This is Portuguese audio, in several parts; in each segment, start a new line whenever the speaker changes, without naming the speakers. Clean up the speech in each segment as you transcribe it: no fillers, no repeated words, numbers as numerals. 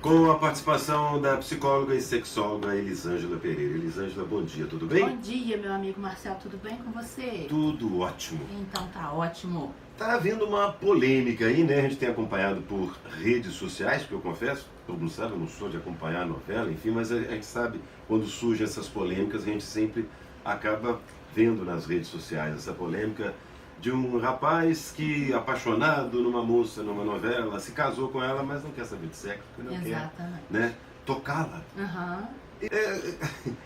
Com a participação da psicóloga e sexóloga Elisângela Pereira. Elisângela, bom dia, tudo bem?
Bom dia, meu amigo Marcelo, tudo bem com você?
Tudo ótimo.
Então tá ótimo.
Tá havendo uma polêmica aí, né? A gente tem acompanhado por redes sociais, porque eu confesso, todo mundo sabe, eu não sou de acompanhar a novela, enfim, mas a gente sabe, quando surgem essas polêmicas, a gente sempre acaba vendo nas redes sociais essa polêmica de um rapaz que, apaixonado numa moça, numa novela, se casou com ela, mas não quer saber de sexo, porque não
Exatamente.
quer, né, tocá-la.
Uhum.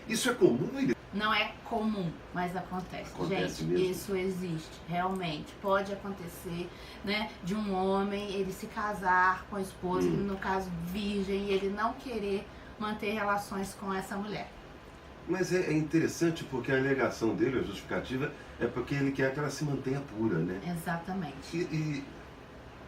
Isso é comum?
Não é comum, mas acontece.
Acontece
Gente,
mesmo?
isso existe, realmente. Pode acontecer, né, de um homem, ele se casar com a esposa, no caso virgem, e ele não querer manter relações com essa mulher.
Mas é interessante porque a alegação dele, a justificativa, é porque ele quer que ela se mantenha pura, né?
Exatamente.
E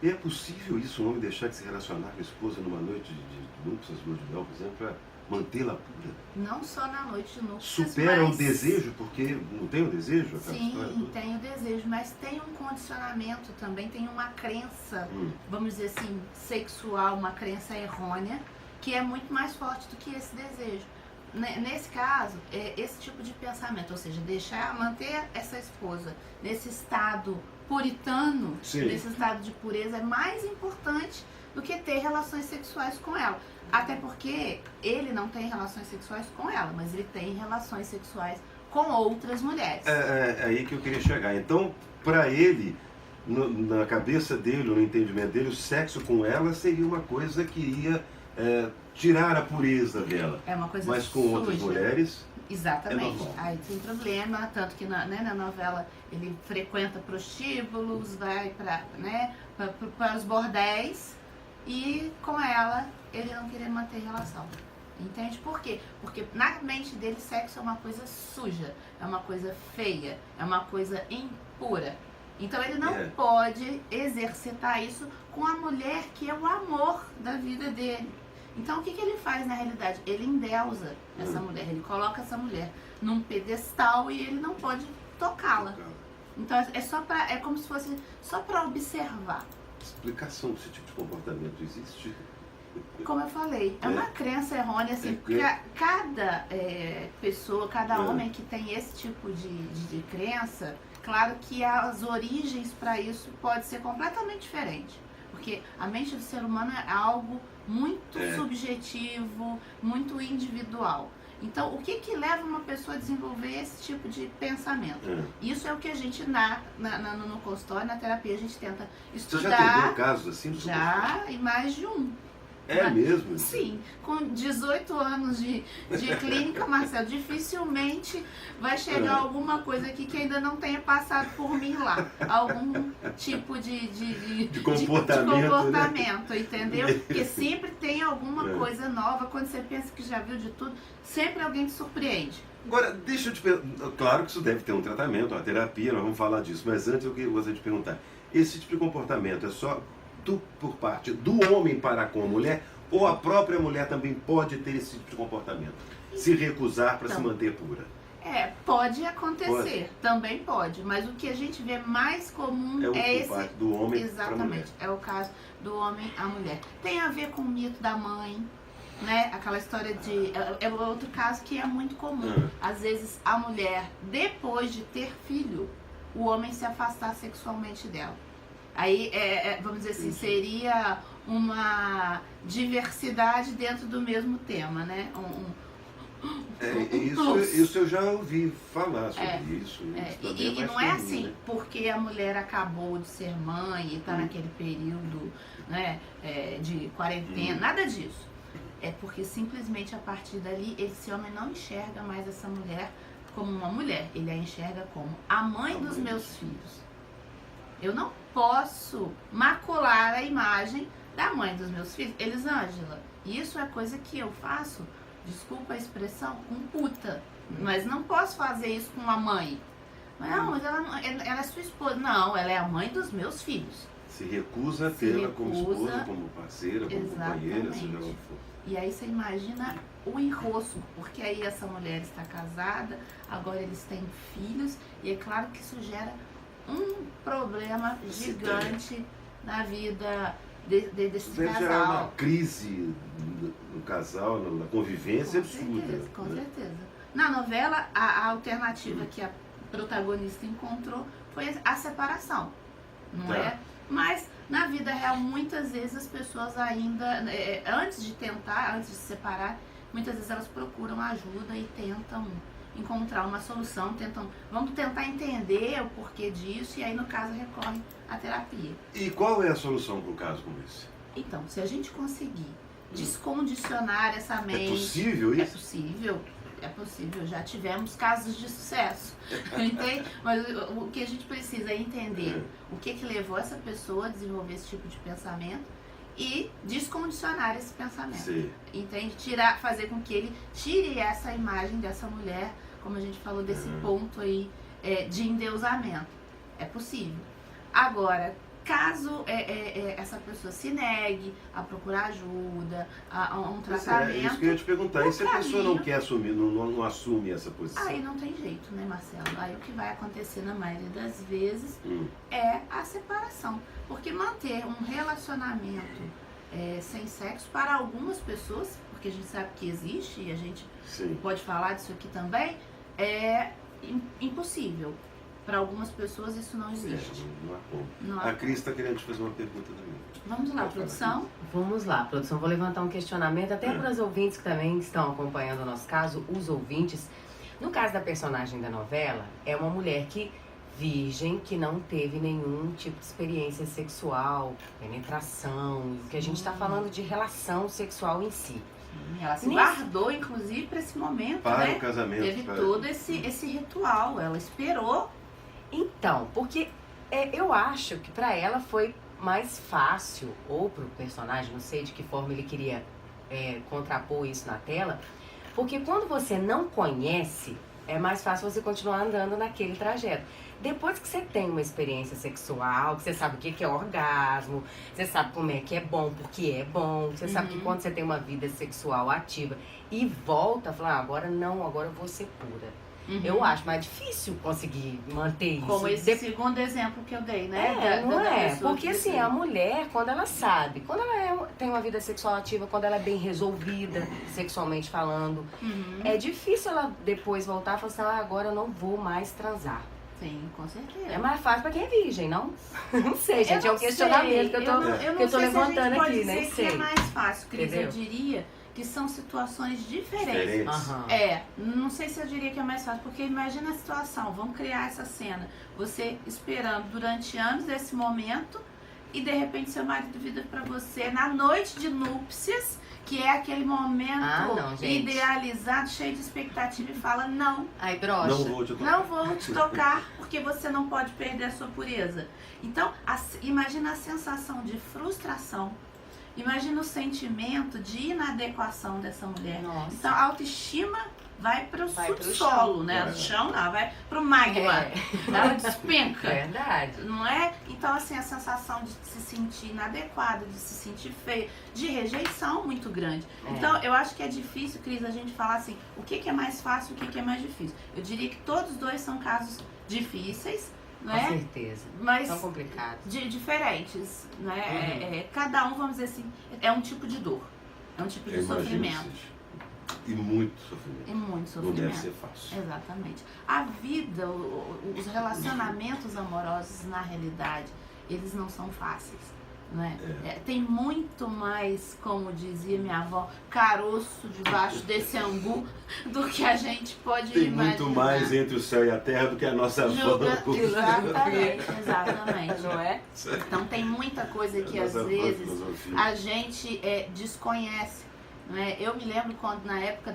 é possível isso, um homem deixar de se relacionar com a esposa numa noite de núpcias, lua de mel, por exemplo, para mantê-la pura?
Não só na noite de núpcias,
Supera
mas...
o desejo, porque não tem o desejo? Aquela história
Sim,
toda?
tem o desejo, mas tem um condicionamento também, tem uma crença, vamos dizer assim, sexual, uma crença errônea, que é muito mais forte do que esse desejo. Nesse caso, é esse tipo de pensamento, ou seja, manter essa esposa nesse estado puritano,
Sim.
nesse estado de pureza, é mais importante do que ter relações sexuais com ela. Até porque ele não tem relações sexuais com ela, mas ele tem relações sexuais com outras mulheres.
É aí que eu queria chegar. Então, para ele, na cabeça dele, no entendimento dele, o sexo com ela seria uma coisa que ia tirar a pureza dela.
É uma coisa
Mas com
suja.
outras mulheres...
Exatamente.
É normal.
Aí tem problema, tanto que na novela ele frequenta prostíbulos, vai para os bordéis, e com ela ele não queria manter relação. Entende por quê? Porque na mente dele sexo é uma coisa suja, é uma coisa feia, é uma coisa impura. Então ele não pode exercitar isso com a mulher que é o amor da vida dele. Então o que ele faz na realidade? Ele endeusa essa mulher, ele coloca essa mulher num pedestal e ele não pode tocá-la. Então é como se fosse só para observar.
Explicação desse tipo de comportamento existe?
Como eu falei, é uma crença errônea, assim, cada pessoa, cada homem que tem esse tipo de crença, claro que as origens para isso pode ser completamente diferente. Porque a mente do ser humano é algo muito subjetivo, muito individual. Então, o que leva uma pessoa a desenvolver esse tipo de pensamento? Isso é o que a gente, no consultório, na terapia, a gente tenta estudar.
Você já atendeu casos assim?
Já, e mais de um.
É mesmo?
Sim, com 18 anos de clínica, Marcelo, dificilmente vai chegar alguma coisa aqui que ainda não tenha passado por mim lá. Algum tipo de comportamento, né? Entendeu? Porque sempre tem alguma coisa nova, quando você pensa que já viu de tudo, sempre alguém te surpreende.
Agora, deixa eu te perguntar, claro que isso deve ter um tratamento, uma terapia, nós vamos falar disso, mas antes eu gostaria de perguntar, esse tipo de comportamento é só por parte do homem para com a mulher, ou a própria mulher também pode ter esse tipo de comportamento? Se recusar para se manter pura?
Pode acontecer, também pode, mas o que a gente vê mais comum é esse...
parte do homem para a mulher.
Exatamente, é o caso do homem à mulher. Tem a ver com o mito da mãe, né? Aquela história de... É outro caso que é muito comum. Às vezes a mulher, depois de ter filho, o homem se afastar sexualmente dela. Aí, vamos dizer assim, seria uma diversidade dentro do mesmo tema, né?
Isso eu já ouvi falar sobre isso.
E não é assim, né? Porque a mulher acabou de ser mãe e está naquele período, né, de quarentena, nada disso. É porque simplesmente a partir dali, esse homem não enxerga mais essa mulher como uma mulher, ele a enxerga como a mãe dos meus filhos. Eu não posso macular a imagem da mãe dos meus filhos. Elisângela, isso é coisa que eu faço, desculpa a expressão, com puta. Mas não posso fazer isso com a mãe. Não, mas ela é sua esposa. Não, ela é a mãe dos meus filhos.
Se recusa a tê-la como esposa, como parceira, como companheira, seja lá o que for.
E aí você imagina o enrosco, porque aí essa mulher está casada, agora eles têm filhos, e é claro que isso gera um problema gigante na vida desse
Deve gerar uma
casal.
crise no casal, na convivência absurda.
Com
né?
certeza. Na novela, a alternativa que a protagonista encontrou foi a separação, não
Tá.
é? Mas na vida real, muitas vezes as pessoas ainda, antes de tentar, antes de se separar, muitas vezes elas procuram ajuda e tentam encontrar uma solução, vamos tentar entender o porquê disso e aí no caso recorre à terapia.
E qual é a solução para um caso como esse?
Então, se a gente conseguir descondicionar essa
É
mente...
possível
É
isso?
possível, é possível. Já tivemos casos de sucesso, entende? Mas o que a gente precisa é entender o que levou essa pessoa a desenvolver esse tipo de pensamento e descondicionar esse pensamento,
Sim.
entende? Fazer com que ele tire essa imagem dessa mulher, como a gente falou, desse ponto aí de endeusamento. É possível. Agora, caso essa pessoa se negue a procurar ajuda, a um tratamento...
É isso que eu ia te perguntar. E se a pessoa não
caminho-
quer assumir, não assume essa posição?
Aí não tem jeito, né, Marcelo? Aí o que vai acontecer na maioria das vezes
Hum.
é a separação. Porque manter um relacionamento sem sexo, para algumas pessoas, porque a gente sabe que existe e a gente
Sim.
pode falar disso aqui também, é impossível. Para algumas pessoas isso não existe.
Não há como.
Não há
A Cris está querendo te fazer uma pergunta também.
Vamos lá,
Pode falar,
produção.
Vamos lá, produção. Vou levantar um questionamento até para os ouvintes que também estão acompanhando o nosso caso, os ouvintes. No caso da personagem da novela, é uma mulher virgem, que não teve nenhum tipo de experiência sexual, penetração, o que a gente está falando de relação sexual em si.
Ela se
Nisso-
guardou, inclusive, para esse momento,
Para
né?
o casamento.
Teve
para-
todo esse ritual. Ela esperou.
Então, porque eu acho que para ela foi mais fácil, ou pro personagem, não sei de que forma ele queria contrapor isso na tela, porque quando você não conhece, é mais fácil você continuar andando naquele trajeto. Depois que você tem uma experiência sexual, que você sabe o que é orgasmo, você sabe como é que é bom, porque é bom, você sabe que quando você tem uma vida sexual ativa e volta a falar, agora não, agora eu vou ser pura. Eu acho mais difícil conseguir manter isso.
Como esse segundo exemplo que eu dei, né?
Não
Da
é?
pessoa
Porque
que
assim,
decide.
a mulher, quando ela sabe, quando ela tem uma vida sexual ativa, quando ela é bem resolvida, sexualmente falando, é difícil ela depois voltar e falar assim, agora eu não vou mais transar.
Sim, com certeza.
É mais fácil pra quem é virgem, não? Não sei, gente,
Eu
é um
não
questionamento
sei.
que eu tô
Eu não
que eu tô
sei se a gente
levantando
pode
aqui,
dizer
nem
que
sei.
é mais fácil, Cris.
Entendeu?
Eu diria que são situações diferentes.
Diferentes.
Aham.
Não sei se eu diria que é mais fácil, porque imagina a situação, vamos criar essa cena, você esperando durante anos esse momento e de repente seu marido vira pra você na noite de núpcias, que é aquele momento
não, gente.
idealizado, cheio de expectativa e fala não,
Ai, brocha.
Não vou te tocar.
não vou te tocar porque você não pode perder a sua pureza. Então, imagina a sensação de frustração. Imagina o sentimento de inadequação dessa mulher.
Nossa.
Então, a autoestima vai para o
Vai pro
subsolo,
chão.
né?
É.
O chão não, vai para o magma. Ela despenca.
Verdade.
Não é? Então, assim, a sensação de se sentir inadequada, de se sentir feia, de rejeição muito grande. Então, eu acho que é difícil, Cris, a gente falar assim, o que é mais fácil, o que é mais difícil. Eu diria que todos os dois são casos difíceis, não
Com
é?
certeza.
Mas
São complicados.
diferentes, né? Cada um, vamos dizer assim, é um tipo de dor, é um tipo de
Eu imagino
sofrimento.
que seja. E muito sofrimento.
É muito
Não deve
sofrimento.
ser fácil.
Exatamente. A vida, os relacionamentos amorosos, na realidade, eles não são fáceis, não é? Tem muito mais, como dizia minha avó, caroço debaixo desse angu do que a gente pode
Tem
imaginar.
muito mais entre o céu e a terra do que a nossa
Julga-
avó.
exatamente.
Não é?
Então tem muita coisa que às
Nossa
vezes
filosofia.
a gente desconhece. Não é? Eu me lembro quando, na época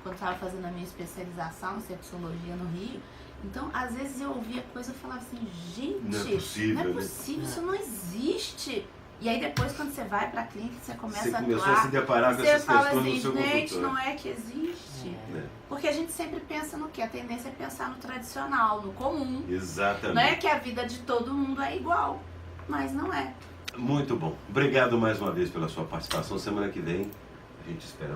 quando estava fazendo a minha especialização em sexologia no Rio, então às vezes eu ouvia coisa e falava assim, gente,
Não é possível,
não é
né?
possível, isso não existe. E aí depois quando você vai pra clínica, você começa
Você
a
começou a
atuar,
se deparar com
você
essas
fala
questões
assim,
no seu
gente,
consultório.
não é que existe.
É,
Porque a gente sempre pensa no quê? A tendência é pensar no tradicional, no comum.
exatamente.
Não é que a vida de todo mundo é igual, mas não é.
Muito bom. Obrigado mais uma vez pela sua participação. Semana que vem a gente espera.